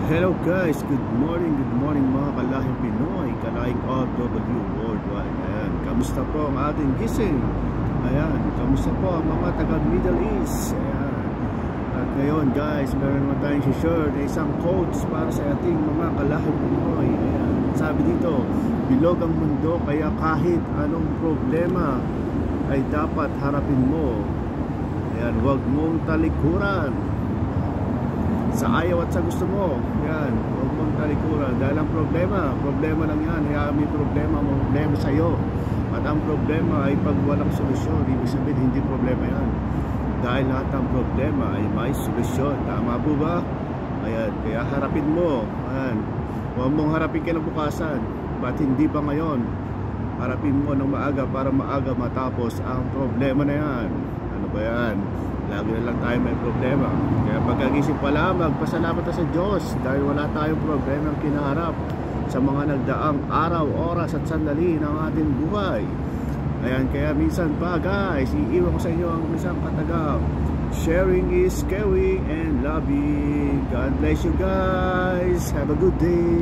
Hello guys, good morning mga kalahing Pinoy, kalahing OFW worldwide. Ayan, kamusta po ang ating gising? Ayan, kamusta po ang mga taga Middle East? Ayan. At ngayon guys, meron naman tayong share na isang quotes para sa ating mga kalahing Pinoy. Ayan, sabi dito, bilog ang mundo kaya kahit anong problema ay dapat harapin mo. Ayan, huwag mong talikuran sa ayaw at sa gusto mo. Yan, huwag mong talikuran dahil ang problema lang yan. Hayaan may problema sa'yo. At ang problema ay pag walang solusyon, ibig sabihin hindi problema yan, dahil lahat ng problema ay may solusyon. Tama po ba? Ayan, kaya harapin mo. Ayan, huwag mong harapin kinabukasan. Ba't hindi pa ngayon? Harapin mo ng maaga para maaga matapos ang problema na yan. Ano ba yan? Lagi na lang tayo may problema. Kaya pagkagising pa lang, magpasalamat sa Diyos dahil wala tayong problema ang kinaharap sa mga nagdaang araw, oras at sandali ng ating buhay. Ayan, kaya minsan pa guys, iiwan ko sa inyo ang isang katagang: sharing is caring and loving. God bless you guys. Have a good day.